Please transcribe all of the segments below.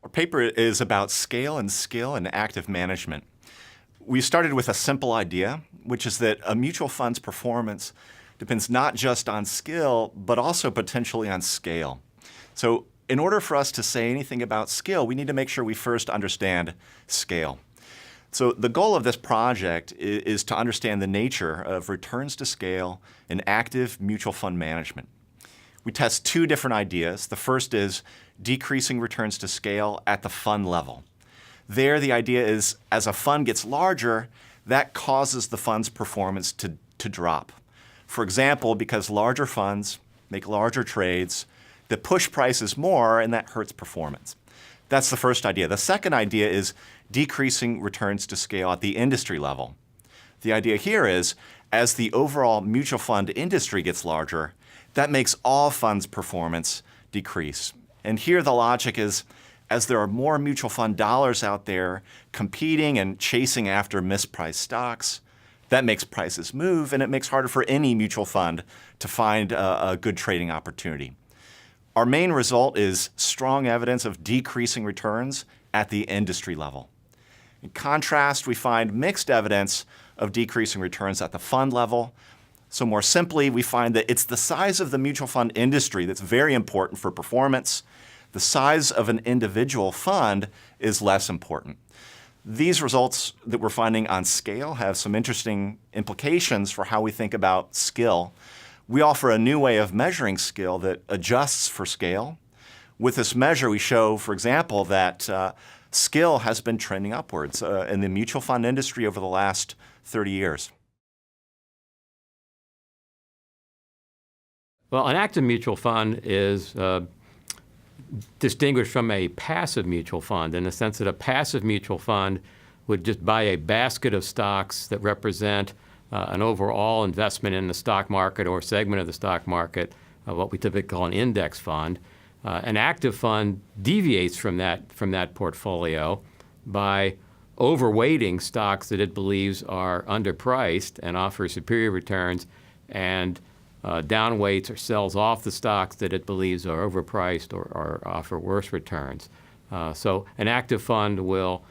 Our paper is about scale and skill and active management. We started with a simple idea, which is that a mutual fund's performance depends not just on skill, but also potentially on scale. So in order for us to say anything about skill, we need to make sure we first understand scale. So the goal of this project is to understand the nature of returns to scale in active mutual fund management. We test two different ideas. The first is decreasing returns to scale at the fund level. There, the idea is as a fund gets larger, that causes the fund's performance to drop. For example, because larger funds make larger trades that push prices more, and that hurts performance. That's the first idea. The second idea is decreasing returns to scale at the industry level. The idea here is as the overall mutual fund industry gets larger, that makes all funds' performance decrease. And here the logic is, as there are more mutual fund dollars out there competing and chasing after mispriced stocks, that makes prices move, and it makes it harder for any mutual fund to find a good trading opportunity. Our main result is strong evidence of decreasing returns at the industry level. In contrast, we find mixed evidence of decreasing returns at the fund level. So more simply, we find that it's the size of the mutual fund industry that's very important for performance. The size of an individual fund is less important. These results that we're finding on scale have some interesting implications for how we think about skill. We offer a new way of measuring skill that adjusts for scale. With this measure, we show, for example, that skill has been trending upwards in the mutual fund industry over the last 30 years. Well, an active mutual fund is distinguished from a passive mutual fund in the sense that a passive mutual fund would just buy a basket of stocks that represent an overall investment in the stock market or segment of the stock market, what we typically call an index fund. An active fund deviates from that portfolio by overweighting stocks that it believes are underpriced and offer superior returns, and downweights or sells off the stocks that it believes are overpriced or offer worse returns. So an active fund will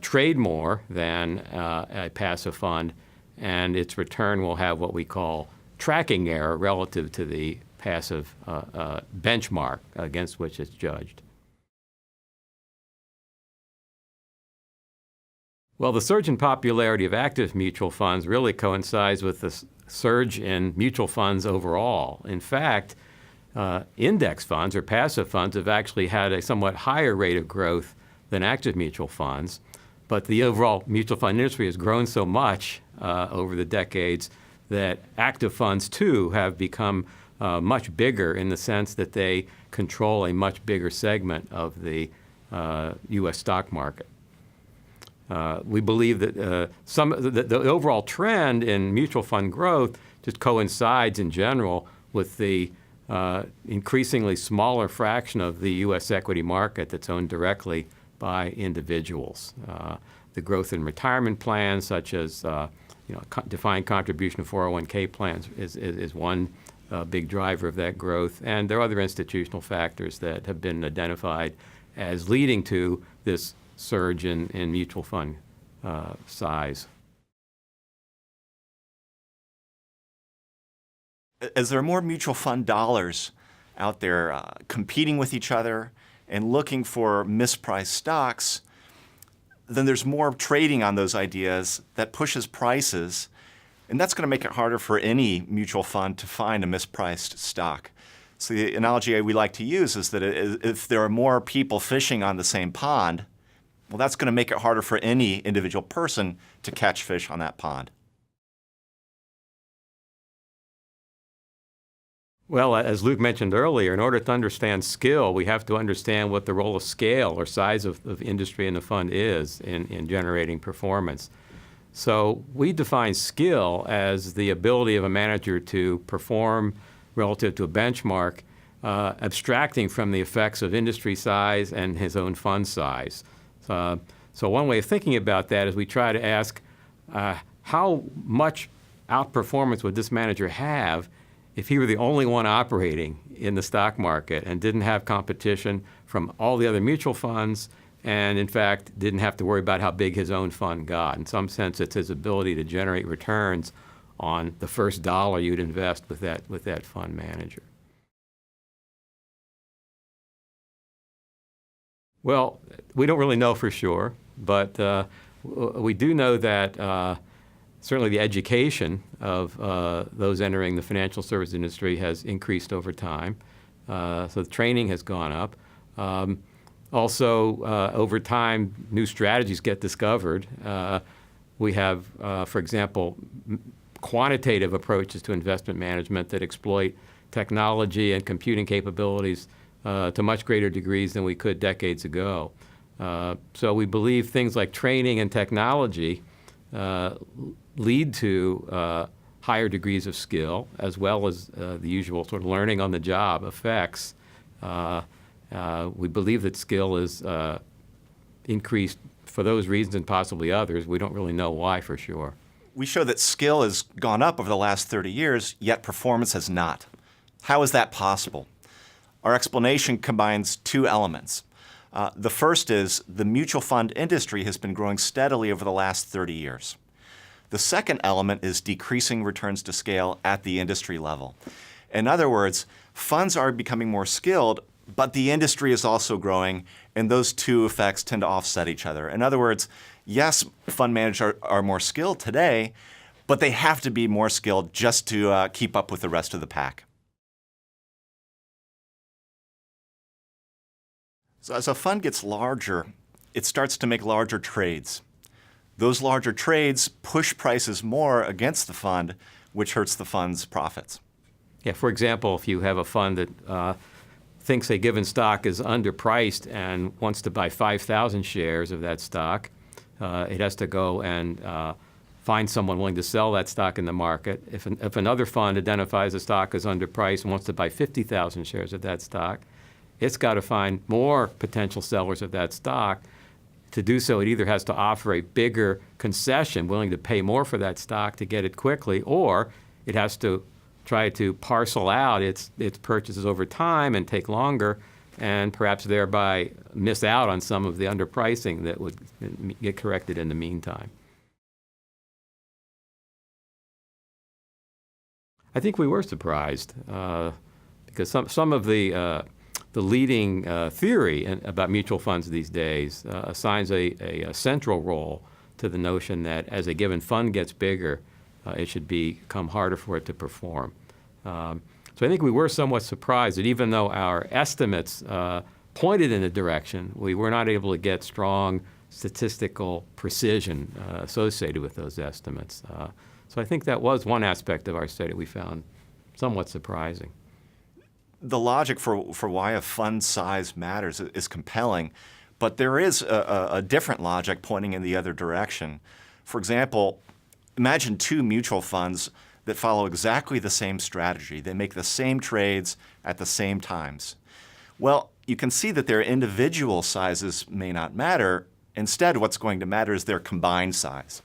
trade more than a passive fund, and its return will have what we call tracking error relative to the passive benchmark against which it's judged. Well, the surge in popularity of active mutual funds really coincides with the surge in mutual funds overall. In fact, index funds or passive funds have actually had a somewhat higher rate of growth than active mutual funds, but the overall mutual fund industry has grown so much over the decades that active funds too have become much bigger in the sense that they control a much bigger segment of the U.S. stock market. We believe that the overall trend in mutual fund growth just coincides in general with the increasingly smaller fraction of the U.S. equity market that's owned directly by individuals. The growth in retirement plans, such as defined contribution 401k plans, is one big driver of that growth, and there are other institutional factors that have been identified as leading to this surge in mutual fund size. As there are more mutual fund dollars out there competing with each other and looking for mispriced stocks, then there's more trading on those ideas that pushes prices, and that's going to make it harder for any mutual fund to find a mispriced stock. So the analogy we like to use is that if there are more people fishing on the same pond, well, that's going to make it harder for any individual person to catch fish on that pond. Well, as Luke mentioned earlier, in order to understand skill, we have to understand what the role of scale or size of industry in the fund is in generating performance. So we define skill as the ability of a manager to perform relative to a benchmark, abstracting from the effects of industry size and his own fund size. So one way of thinking about that is we try to ask how much outperformance would this manager have if he were the only one operating in the stock market and didn't have competition from all the other mutual funds, and in fact didn't have to worry about how big his own fund got. In some sense, it's his ability to generate returns on the first dollar you'd invest with that fund manager. Well, we don't really know for sure, but we do know that certainly the education of those entering the financial service industry has increased over time. So the training has gone up. Also, over time, new strategies get discovered. We have, for example, quantitative approaches to investment management that exploit technology and computing capabilities to much greater degrees than we could decades ago. So we believe things like training and technology lead to higher degrees of skill, as well as the usual sort of learning on the job effects. We believe that skill is increased for those reasons and possibly others. We don't really know why for sure. We show that skill has gone up over the last 30 years, yet performance has not. How is that possible? Our explanation combines two elements. The first is the mutual fund industry has been growing steadily over the last 30 years. The second element is decreasing returns to scale at the industry level. In other words, funds are becoming more skilled, but the industry is also growing, and those two effects tend to offset each other. In other words, yes, fund managers are more skilled today, but they have to be more skilled just to keep up with the rest of the pack. So as a fund gets larger, it starts to make larger trades. Those larger trades push prices more against the fund, which hurts the fund's profits. Yeah, for example, if you have a fund that thinks a given stock is underpriced and wants to buy 5,000 shares of that stock, it has to go and find someone willing to sell that stock in the market. If another fund identifies a stock as underpriced and wants to buy 50,000 shares of that stock, it's got to find more potential sellers of that stock. To do so, it either has to offer a bigger concession, willing to pay more for that stock to get it quickly, or it has to try to parcel out its purchases over time and take longer, and perhaps thereby miss out on some of the underpricing that would get corrected in the meantime. I think we were surprised because some of the leading theory about mutual funds these days assigns a central role to the notion that as a given fund gets bigger, it should become harder for it to perform. So I think we were somewhat surprised that even though our estimates pointed in a direction, we were not able to get strong statistical precision associated with those estimates. So I think that was one aspect of our study we found somewhat surprising. The logic for why a fund size matters is compelling, but there is a different logic pointing in the other direction. For example, imagine two mutual funds that follow exactly the same strategy. They make the same trades at the same times. Well, you can see that their individual sizes may not matter. Instead, what's going to matter is their combined size.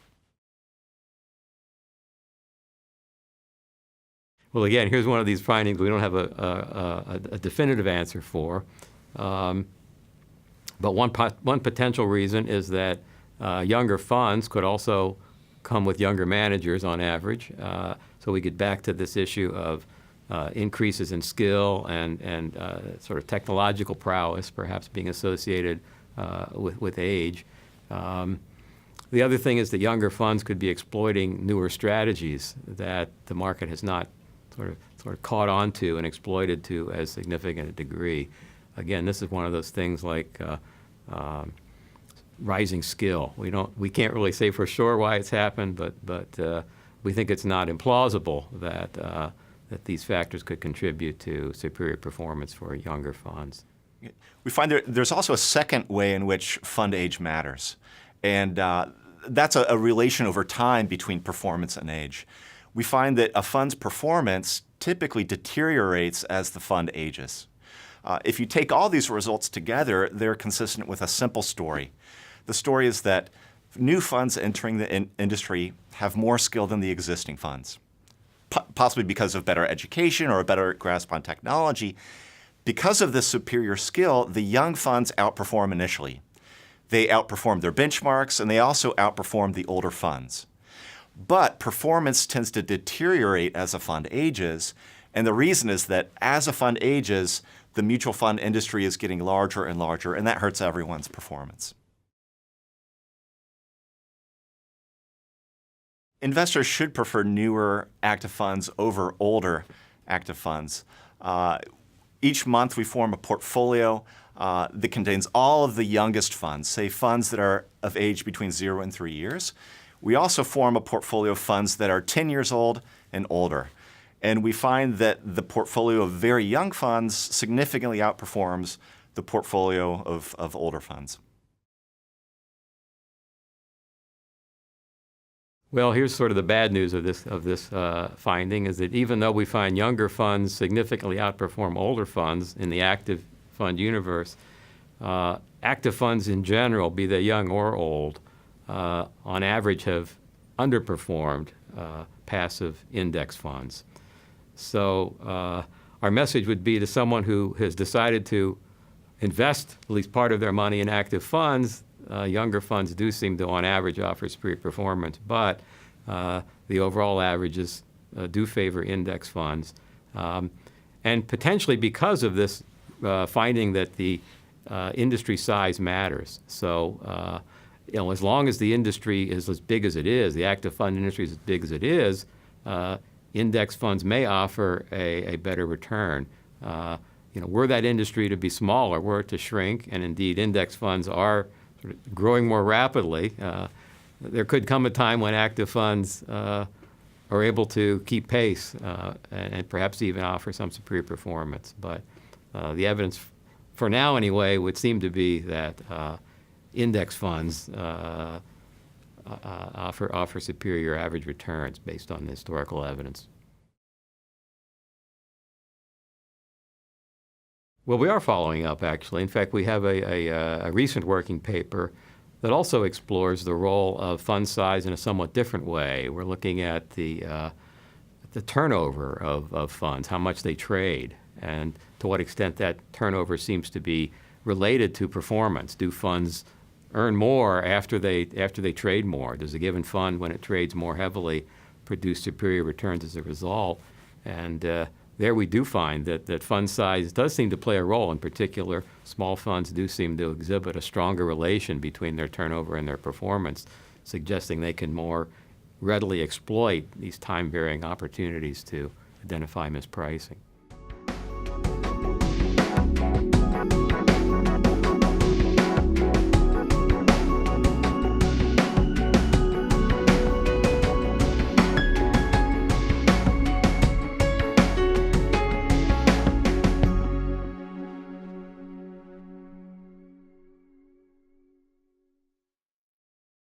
Well, again, here's one of these findings we don't have a definitive answer for. But one potential reason is that younger funds could also come with younger managers on average. So we get back to this issue of increases in skill and sort of technological prowess perhaps being associated with age. The other thing is that younger funds could be exploiting newer strategies that the market has not sort of caught on to and exploited to as significant a degree. Again, this is one of those things like rising skill. We can't really say for sure why it's happened, but we think it's not implausible that these factors could contribute to superior performance for younger funds. We find there's also a second way in which fund age matters, and that's a relation over time between performance and age. We find that a fund's performance typically deteriorates as the fund ages. If you take all these results together, they're consistent with a simple story. The story is that new funds entering the industry have more skill than the existing funds. possibly because of better education or a better grasp on technology. Because of this superior skill, the young funds outperform initially. They outperform their benchmarks, and they also outperform the older funds. But performance tends to deteriorate as a fund ages, and the reason is that as a fund ages, the mutual fund industry is getting larger and larger, and that hurts everyone's performance. Investors should prefer newer active funds over older active funds. Each month we form a portfolio that contains all of the youngest funds, say funds that are of age between 0 and 3 years. We also form a portfolio of funds that are 10 years old and older. And we find that the portfolio of very young funds significantly outperforms the portfolio of older funds. Well, here's sort of the bad news of this finding is that even though we find younger funds significantly outperform older funds in the active fund universe, active funds in general, be they young or old, on average have underperformed passive index funds. So our message would be to someone who has decided to invest at least part of their money in active funds, younger funds do seem to, on average, offer superior performance, but the overall averages do favor index funds. And potentially because of this finding that the industry size matters. So as long as the industry is as big as it is, the active fund industry is as big as it is, index funds may offer a better return. Were that industry to be smaller, were it to shrink, and indeed index funds are sort of growing more rapidly, there could come a time when active funds are able to keep pace and perhaps even offer some superior performance. But the evidence, for now anyway, would seem to be that index funds offer superior average returns based on the historical evidence. Well, we are following up, actually. In fact, we have a recent working paper that also explores the role of fund size in a somewhat different way. We're looking at the turnover of funds, how much they trade, and to what extent that turnover seems to be related to performance. Do funds earn more after they trade more? Does a given fund, when it trades more heavily, produce superior returns as a result? And there we do find that fund size does seem to play a role. In particular, small funds do seem to exhibit a stronger relation between their turnover and their performance, suggesting they can more readily exploit these time-varying opportunities to identify mispricing.